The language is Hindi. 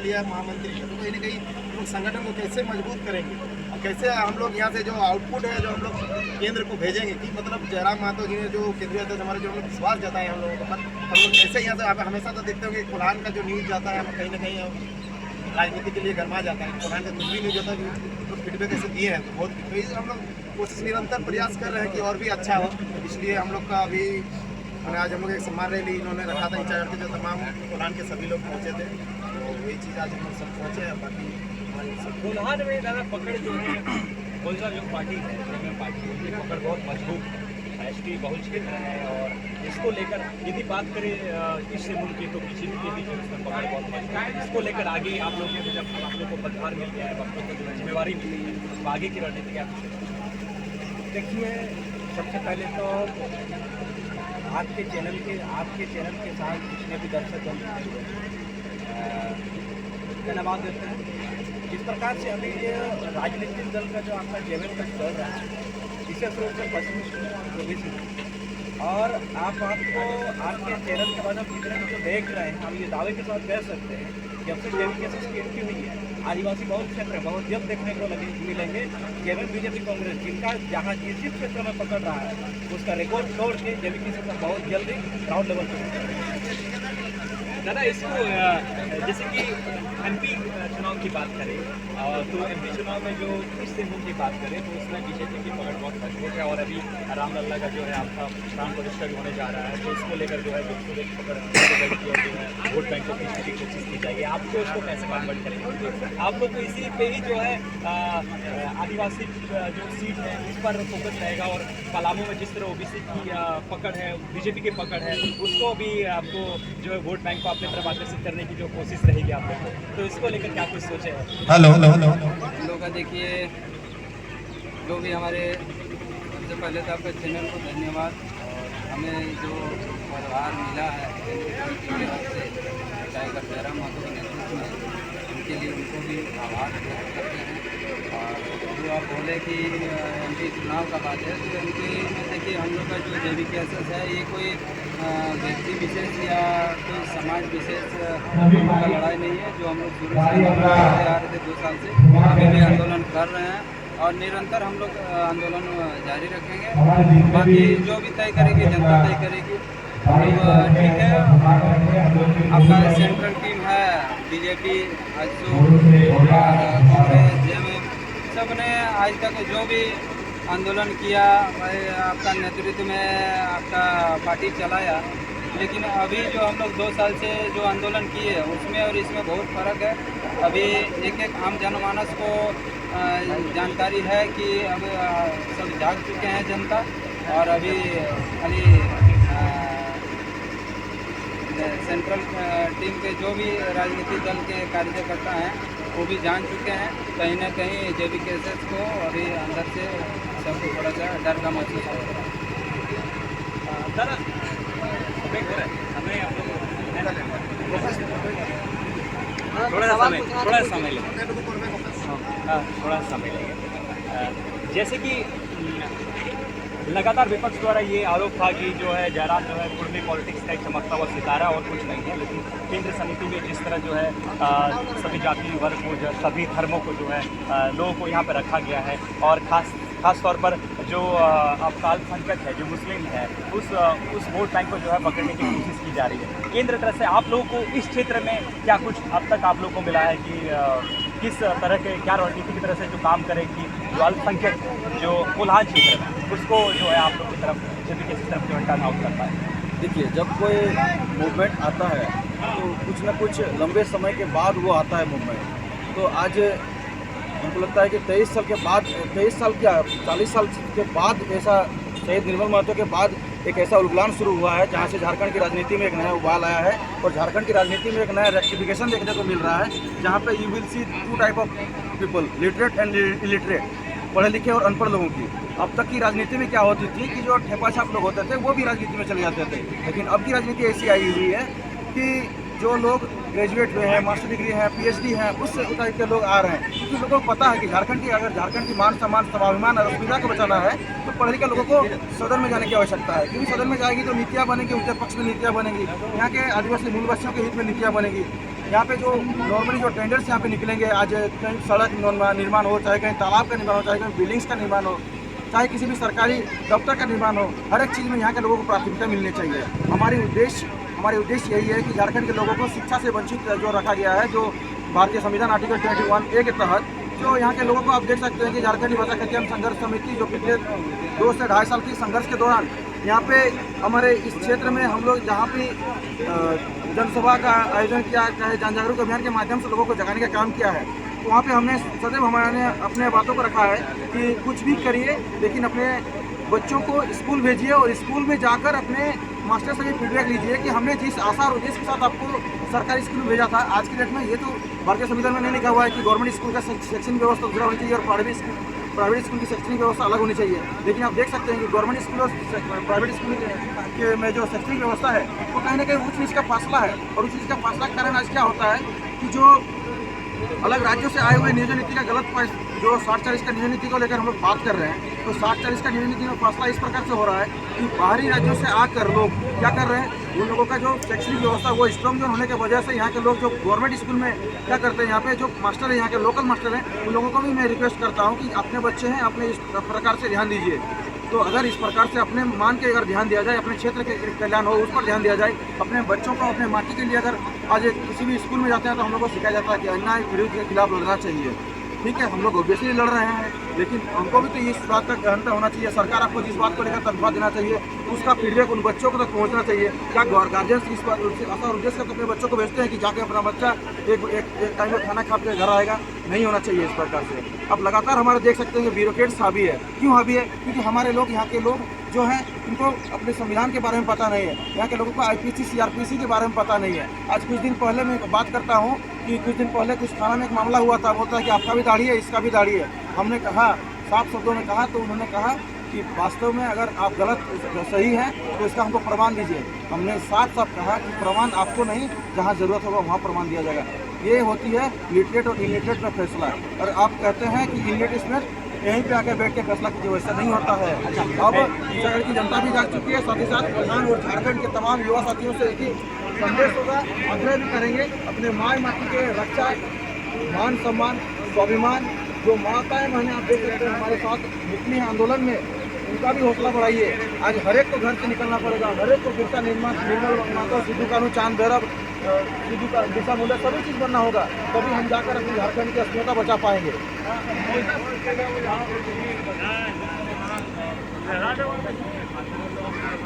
लिया महामंत्री का, तो कहीं ना कहीं हम लोग संगठन को कैसे मजबूत करेंगे और कैसे हम लोग यहाँ से जो आउटपुट है जो हम लोग केंद्र को भेजेंगे कि मतलब जयराम महतो जी ने जो केंद्रीय अध्यक्ष हमारे जो हम लोग विश्वास जताए हम लोगों पर, हम लोग कैसे यहाँ से आप हमेशा तो देखते होंगे कोल्हान का जो न्यूज़ जाता है हम कहीं ना कहीं राजनीति के लिए गरमा जाता है, कोल्हान का कुछ भी न्यूज़ होता है तो फीडबैक ऐसे दिए हैं तो बहुत, तो इस हम लोग कोशिश निरंतर प्रयास कर रहे हैं कि और भी अच्छा हो। इसलिए हम लोग का अभी आज हम लोग एक सम्मान रैली इन्होंने रखा था इंचार्ज के, जो तमाम कोल्हान के सभी लोग पहुँचे थे, तो वही चीज़ आज हम लोग सब पहुँचे हैं। बाकी कोल्हान में ज़्यादा पकड़ जो है कोलसा जो पार्टी है पार्टी की पकड़ बहुत मजबूत है, एसटी बहुल क्षेत्र है और इसको लेकर यदि बात करें इस मुल्क की तो बीजेपी के बीच उसमें पकड़ बहुत मजबूत है। इसको लेकर आगे आप लोगों को जब आप लोग को पदभार मिल गया है, आप लोग को जो जिम्मेवारी मिली है, तो आगे की रणनीति क्या है? देखिए, सबसे पहले तो आपके चैनल के साथ जितने भी दर्शक धन्यवाद देते हैं। जिस प्रकार से अभी ये राजनीतिक दल का जो आपका जेवन का चल रहा है, विशेष रूप से पश्चिमी प्रोविंस और आपको आपके चैनल के बाद हम जितने भी जो देख रहे हैं, हम ये दावे के साथ कह सकते हैं कि अब से जेवन केसेस की एंट्री हुई है। आदिवासी बहुल क्षेत्र बहुत जल्द देखने को मिलेंगे जेवन बीजेपी कांग्रेस जिनका जहाँ जिस क्षेत्र में पकड़ रहा है उसका रिकॉर्ड तोड़ के जेवन केसेस बहुत जल्दी ग्राउंड लेवल पर दादा इसको जैसे कि एमपी चुनाव की बात करें तो एमपी चुनाव में जो इस सिंह की बात करें तो उसमें बीजेपी की पकड़ बहुत मजबूत है और अभी रामलला का जो है आपका प्राण प्रतिष्ठा भी होने जा रहा है, तो इसको लेकर जो है जो पकड़ की और जो है वोट बैंक को खींचने की कोशिश की जाएगी। आपको इसको कैसे कन्वर्ट करेंगे? आप लोग को इसी पे ही जो है आदिवासी जो सीट है उस पर फोकस रहेगा और पलामू में जिस तरह ओबीसी की पकड़ है, बीजेपी की पकड़ है, उसको भी आपको जो है वोट बैंक को अपनी तरफ आकर्षित करने की जो कोशिश रहेगी आप लोग को, तो इसको लेकर क्या कुछ सोचे हैं? हेलो हम लोग का देखिए, जो भी हमारे सबसे पहले तो आपका चैनल को धन्यवाद और हमें जो पदभार मिला है टाइगर जयराम महतो के नेतृत्व में, उनके लिए उनको भी आभार व्यक्त करते हैं। और जो आप बोले कि एमपी चुनाव का बात है, तो एमपी में देखिए हम लोग का जो जेवीकेएसएस है ये कोई व्यक्ति विशेष या कोई समाज विशेष का लड़ाई नहीं है। जो हम लोग शुरू से करते आ रहे थे 2 साल से, अभी भी आंदोलन कर रहे हैं और निरंतर हम लोग आंदोलन जारी रखेंगे। बाकी जो भी तय करेगी जनता तय करेगी। तो ठीक है, आपका सेंट्रल टीम है बीजेपी, आजसू और कांग्रेस, जेएमएम, सब ने आज तक जो भी आंदोलन किया आपका नेतृत्व में आपका पार्टी चलाया, लेकिन अभी जो हम लोग 2 साल से जो आंदोलन किए उसमें और इसमें बहुत फ़र्क है। अभी एक आम जनमानस को जानकारी है कि अब सब जाग चुके हैं जनता, और अभी खाली सेंट्रल टीम के जो भी राजनीतिक दल के कार्यकर्ता हैं वो भी जान चुके हैं कहीं ना कहीं जेवीकेएसएस को अभी अंदर से सबको थोड़ा सा डर का महसूस हो रहा है। दादा हमें आप लोग थोड़ा समय लेंगे। जैसे कि लगातार विपक्ष द्वारा ये आरोप था कि जो है जयराम जो है कुर्मी पॉलिटिक्स का एक चमकता हुआ सितारा और कुछ नहीं है, लेकिन केंद्र समिति में जिस तरह जो है सभी जाति वर्ग को जो सभी धर्मों को जो है लोगों को यहाँ पर रखा गया है और खास तौर पर जो आपका अल्पसंख्यक है, जो मुस्लिम है, उस वोट बैंक को जो है पकड़ने की कोशिश की जा रही है केंद्र तरफ से। आप लोगों को इस क्षेत्र में क्या कुछ अब तक आप लोगों को मिला है कि किस तरह के क्या रणनीति की तरह से जो काम करेगी जो अल्पसंख्यक जो कोल्हान क्षेत्र है उसको जो है आप लोग की तरफ जेपी की तरफ जो है टर्न आउट कर पाए? देखिए, जब कोई मूवमेंट आता है तो कुछ ना कुछ लंबे समय के बाद वो आता है मूवमेंट। तो आज हमको लगता है कि 23 साल के बाद 23 साल क्या 40 साल के बाद ऐसा शहीद निर्मल महतो के बाद एक ऐसा उलगलान शुरू हुआ है जहाँ से झारखंड की राजनीति में एक नया उबाल आया है और झारखंड की राजनीति में एक नया रेक्टिफिकेशन देखने को मिल रहा है, जहाँ पे you will see 2 type of people, literate and illiterate, पढ़े लिखे और अनपढ़ लोगों की। अब तक की राजनीति में क्या होती थी कि जो ठेपा छाप लोग होते थे वो भी राजनीति में चले जाते थे, लेकिन अब की राजनीति ऐसी आई हुई है कि जो लोग ग्रेजुएट हुए हैं, मास्टर डिग्री है, PhD है, उस टाइप के लोग आ रहे हैं, क्योंकि लोगों को पता है कि अगर झारखंड की मान सम्मान, स्वाभिमान और अस्मिता को बचाना है तो पढ़े लिखे लोगों को सदन में जाने की आवश्यकता है, क्योंकि सदन में जाएगी तो नीतियाँ बनेंगी, उनके पक्ष में नीतियाँ बनेंगी, यहाँ के आदिवासी मूलवासियों के हित में नीतियाँ बनेगी। यहाँ पे जो नॉर्मली जो टेंडर्स यहाँ पे निकलेंगे, आज कहीं सड़क निर्माण हो, चाहे कहीं तालाब का निर्माण हो, चाहे कहीं बिल्डिंग्स का निर्माण हो, चाहे किसी भी सरकारी दफ्तर का निर्माण हो, हर एक चीज़ में यहाँ के लोगों को प्राथमिकता मिलनी चाहिए। हमारे उद्देश्य यही है कि झारखंड के लोगों को शिक्षा से वंचित जो रखा गया है, जो भारतीय संविधान आर्टिकल 21A के तहत, जो यहाँ के लोगों को आप देख सकते हैं कि झारखंडी भाषा कल्याण संघर्ष समिति जो पिछले 2 से 2.5 साल की संघर्ष के दौरान यहाँ पे हमारे इस क्षेत्र में हम लोग जहाँ भी जनसभा का आयोजन किया, चाहे जन जागरूक अभियान के माध्यम से लोगों को जगाने का काम किया है, तो वहाँ पे हमने सदैव हमारे अपने बातों को रखा है कि कुछ भी करिए लेकिन अपने बच्चों को स्कूल भेजिए और स्कूल में जाकर अपने मास्टर से भी फीडबैक लीजिए कि हमने जिस आशा और उद्देश्य के साथ आपको सरकारी स्कूल में भेजा था, आज की डेट में ये तो भारतीय संविधान में नहीं लिखा हुआ है कि गवर्नमेंट स्कूल का शैक्षणिक व्यवस्था दूसरा होनी चाहिए और प्राइवेट स्कूल की शैक्षणिक व्यवस्था अलग होनी चाहिए। लेकिन आप देख सकते हैं कि गवर्नमेंट स्कूल और प्राइवेट स्कूल के में जो शैक्षणिक व्यवस्था है वो कहीं ना कहीं उच्च नीच का फासला है, और उच्च नीच का फासला के कारण आज क्या होता है कि जो अलग राज्यों से आए हुए नियोजन नीति का गलत जो 60-40 का नियोजन नीति को लेकर हम लोग बात कर रहे हैं, तो 60-40 का नियोजन नीति में फैसला इस प्रकार से हो रहा है कि बाहरी राज्यों से आकर लोग क्या कर रहे हैं, उन लोगों का जो शैक्षणिक व्यवस्था वो स्ट्रॉन्ग जोन होने की वजह से यहाँ के लोग जो गवर्नमेंट स्कूल में क्या करते हैं, यहाँ पे जो मास्टर है, यहाँ के लोकल मास्टर हैं, उन लोगों को भी मैं रिक्वेस्ट करता हूँ कि अपने बच्चे हैं, अपने इस प्रकार से ध्यान दीजिए। तो अगर इस प्रकार से अपने मान के अगर ध्यान दिया जाए, अपने क्षेत्र के कल्याण हो उस पर ध्यान दिया जाए, अपने बच्चों को अपने माटी के लिए अगर आज किसी भी स्कूल में जाते हैं तो हम लोग को सिखाया जाता है कि अन्याय विरोध के खिलाफ लड़ना चाहिए। ठीक है, हम लोग ऑब्वियसली लड़ रहे हैं, लेकिन हमको भी तो इस बात का गहनता होना चाहिए। सरकार आपको जिस बात को लेकर तनख्वाह देना चाहिए उसका फीडबैक उन बच्चों को तक पहुंचना चाहिए। क्या गार्जियंस इस बात आशा और उद्देश्य से अपने बच्चों को भेजते हैं कि जाके अपना बच्चा एक टाइम में खाना खा के घर आएगा? नहीं होना चाहिए इस प्रकार से। अब लगातार हमारे देख सकते हैं कि ब्यूरोक्रेट्स हावी है। क्यों हावी है? क्योंकि हमारे लोग, यहाँ के लोग जो हैं, इनको अपने संविधान के बारे में पता नहीं है। यहाँ के लोगों को IPC CRPC के बारे में पता नहीं है। आज कुछ दिन पहले मैं बात करता हूँ कि कुछ दिन पहले कुछ थाना में एक मामला हुआ था, बोलता है कि आपका भी दाढ़ी है, इसका भी दाढ़ी है। हमने कहा, साफ शब्दों में कहा, तो उन्होंने कहा कि वास्तव में अगर आप गलत सही है तो इसका हमको प्रमाण दीजिए। हमने साफ कहा कि प्रमाण आपको नहीं, जहाँ ज़रूरत होगा वहाँ प्रमाण दिया जाएगा। ये होती है लिटरेट और इलिटरेट में फैसला। और आप कहते हैं कि इलिटरेट में यहीं पे आके बैठ के फैसला कीजिए, वैसा नहीं होता है। अब शहर की जनता भी जाग चुकी है, साथ ही साथ प्रधान और झारखंड के तमाम युवा साथियों से एक ही संदेश होगा, आग्रह भी करेंगे अपने माँ माटी के रक्षा, मान सम्मान, स्वाभिमान, जो माताएं बहनें आप देख सकते हैं हमारे साथ निकली हैं आंदोलन में, उनका भी हौसला बढ़ाइए। आज हर एक को घर से निकलना पड़ेगा, हर एक को बिरसा निर्मल माता, सिद्धू कानू, चांद भैरव, सिद्धू का बिरसा मुंडा, सभी चीज़ बनना होगा, तभी हम जाकर अपनी झारखंड की अस्मिता बचा पाएंगे।